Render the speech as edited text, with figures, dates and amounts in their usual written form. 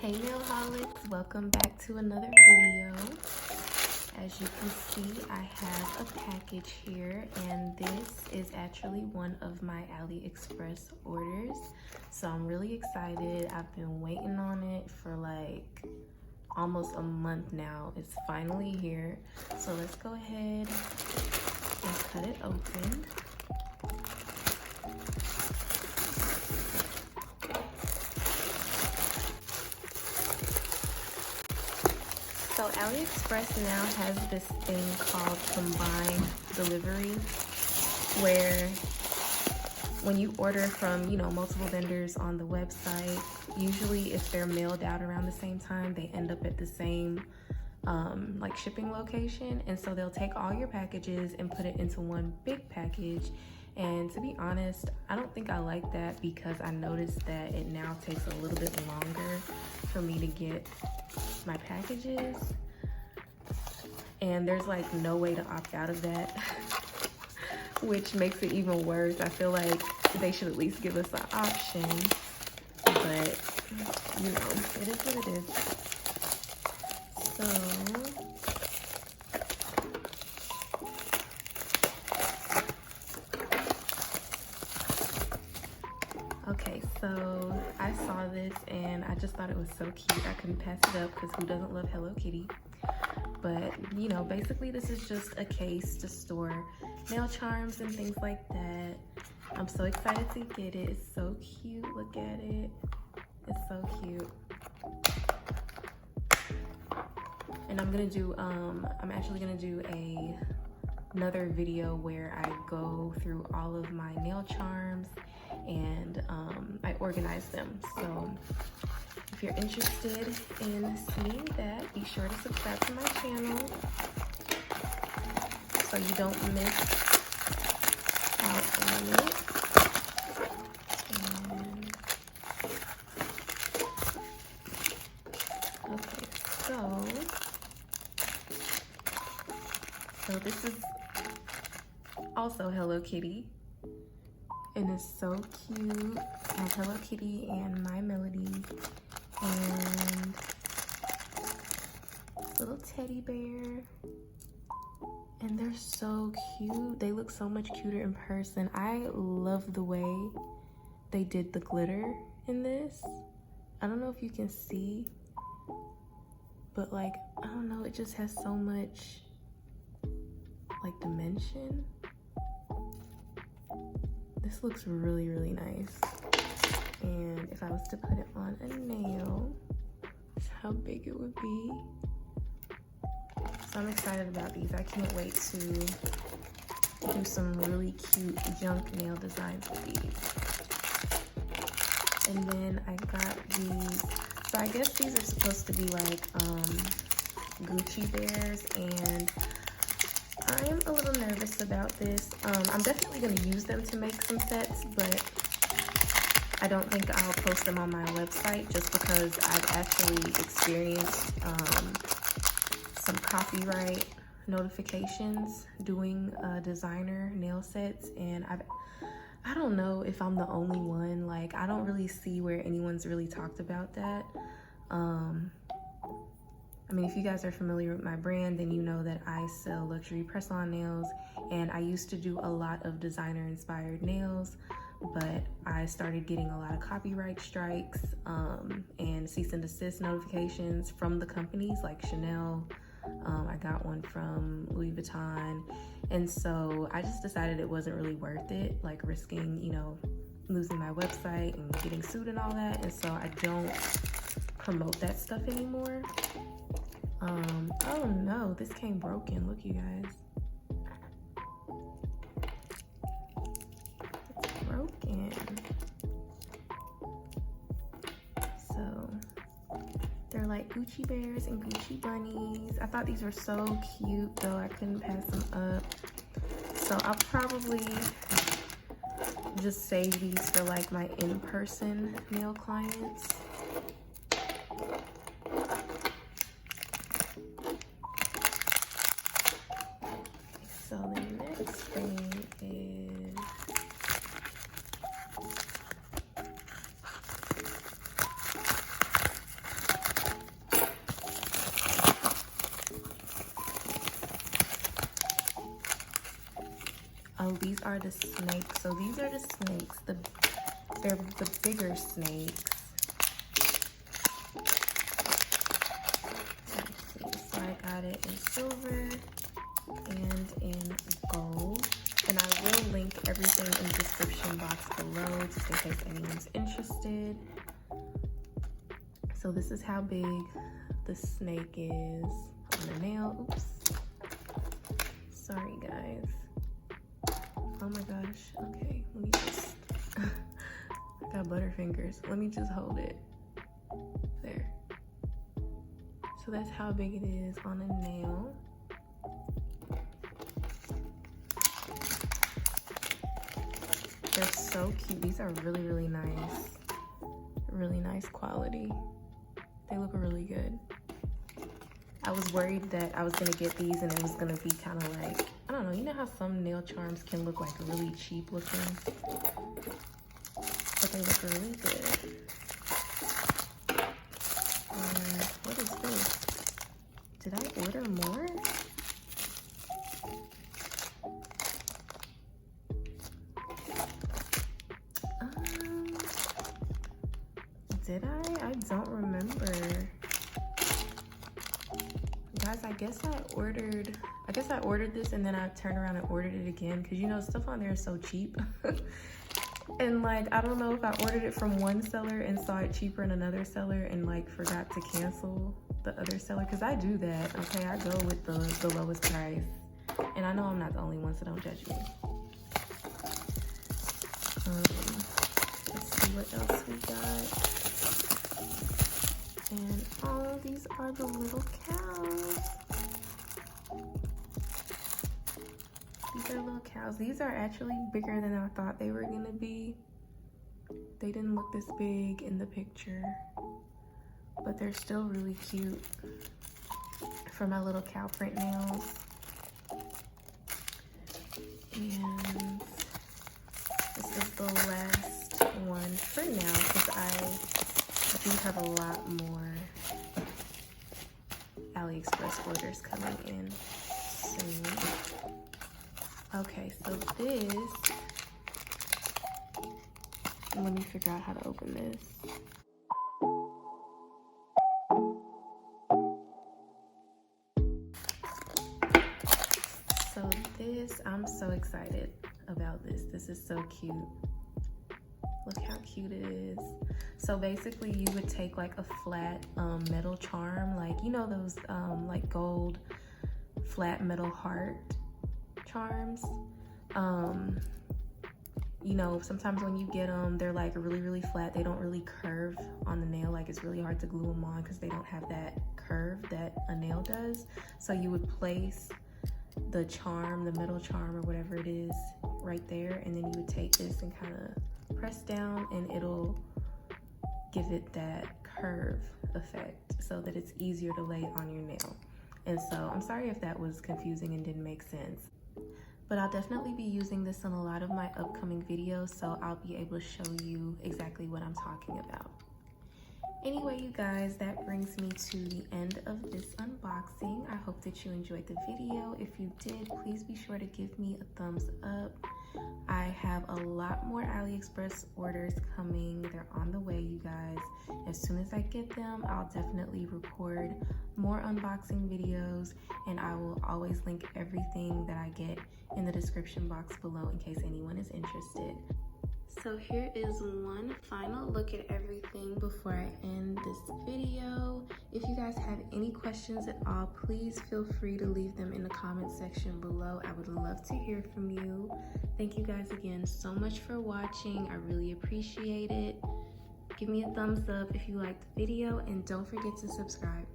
Hey Nailholics, welcome back to another video. As you can see, I have a package here, and this is actually one of my Aliexpress orders. So I'm really excited. I've been waiting on it for like almost a month now. It's finally here. So let's go ahead and cut it open. So Aliexpress now has this thing called combined delivery, where when you order from, multiple vendors on the website, usually if they're mailed out around the same time, they end up at the same like shipping location. And so they'll take all your packages and put it into one big package. And to be honest, I don't think I like that, because I noticed that it now takes a little bit longer for me to get my packages, and there's like no way to opt out of that, which makes it even worse. I feel like they should at least give us an option, but it is what it is. Okay, so I saw this and I just thought it was so cute. I couldn't pass it up, because who doesn't love Hello Kitty? But, basically this is just a case to store nail charms and things like that. I'm so excited to get it. It's so cute. Look at it. It's so cute. And I'm actually gonna do another video where I go through all of my nail charms and I organize them. So if you're interested in seeing that, be sure to subscribe to my channel so you don't miss out on it. So this is also Hello Kitty, and it's so cute. I have Hello Kitty and My Melody and little teddy bear, and they're so cute. They look so much cuter in person. I love the way they did the glitter in this. I don't know if you can see, but like, I don't know, it just has so much like dimension. This looks really, really nice. And if I was to put it on a nail, that's how big it would be. So I'm excited about these. I can't wait to do some really cute junk nail designs with these. And then I got these. So I guess these are supposed to be like Gucci bears, and I'm a little nervous about this. I'm definitely going to use them to make some sets, but I don't think I'll post them on my website, just because I've actually experienced some copyright notifications doing designer nail sets, and I don't know if I'm the only one. Like, I don't really see where anyone's really talked about that. I mean, if you guys are familiar with my brand, then you know that I sell luxury press-on nails, and I used to do a lot of designer-inspired nails, but I started getting a lot of copyright strikes and cease and desist notifications from the companies like Chanel. I got one from Louis Vuitton, and so I just decided it wasn't really worth it, like risking, losing my website and getting sued and all that, and so I don't promote that stuff anymore. Oh no, this came broken. Look, you guys. It's broken. So they're like Gucci bears and Gucci bunnies. I thought these were so cute, though. I couldn't pass them up. So I'll probably just save these for like my in-person nail clients. So the next thing is Oh, these are the snakes. So these are the snakes. They're the bigger snakes. Let's see. So I got it in silver and in gold. And I will link everything in the description box below just in case anyone's interested. So this is how big the snake is on the nail. Oops. Sorry, guys. Oh my gosh. Okay, let me just... I got butterfingers. Let me just hold it. There. So that's how big it is on a nail. They're so cute. These are really, really nice. Really nice quality. They look really good. I was worried that I was gonna get these and it was gonna be kind of like, I don't know, you know how some nail charms can look like really cheap looking? But they look really good. And what is this? Did I order more? Did I? I don't remember. Guys, I guess I ordered this and then I turned around and ordered it again because, you know, stuff on there is so cheap. And like, I don't know if I ordered it from one seller and saw it cheaper in another seller and like forgot to cancel the other seller, because I do that. Okay, I go with the lowest price. And I know I'm not the only one, so don't judge me. Let's see what else we got. And oh, these are the little cows. These are little cows. These are actually bigger than I thought they were gonna be. They didn't look this big in the picture, but they're still really cute for my little cow print nails. And this is the last one for now because I do have a lot more Aliexpress orders coming in soon. Okay, so this, let me figure out how to open this. So this, I'm so excited about this. This is so cute. Look how cute it is. So basically you would take like a flat metal charm, like, you know, those like gold flat metal heart charms. You know, sometimes when you get them, they're like really, really flat. They don't really curve on the nail. Like, it's really hard to glue them on because they don't have that curve that a nail does. So you would place the charm, the metal charm or whatever it is, right there, and then you would take this and kind of press down and it'll give it that curve effect so that it's easier to lay on your nail. And so I'm sorry if that was confusing and didn't make sense, but I'll definitely be using this in a lot of my upcoming videos, so I'll be able to show you exactly what I'm talking about. Anyway, you guys, that brings me to the end of this unboxing. I hope that you enjoyed the video. If you did, please be sure to give me a thumbs up. I have a lot more Aliexpress orders coming. They're on the way, you guys. As soon as I get them, I'll definitely record more unboxing videos, and I will always link everything that I get in the description box below in case anyone is interested. So here is one final look at everything before I end this video. If you guys have any questions at all, please feel free to leave them in the comment section below. I would love to hear from you. Thank you guys again so much for watching. I really appreciate it. Give me a thumbs up if you liked the video, and don't forget to subscribe.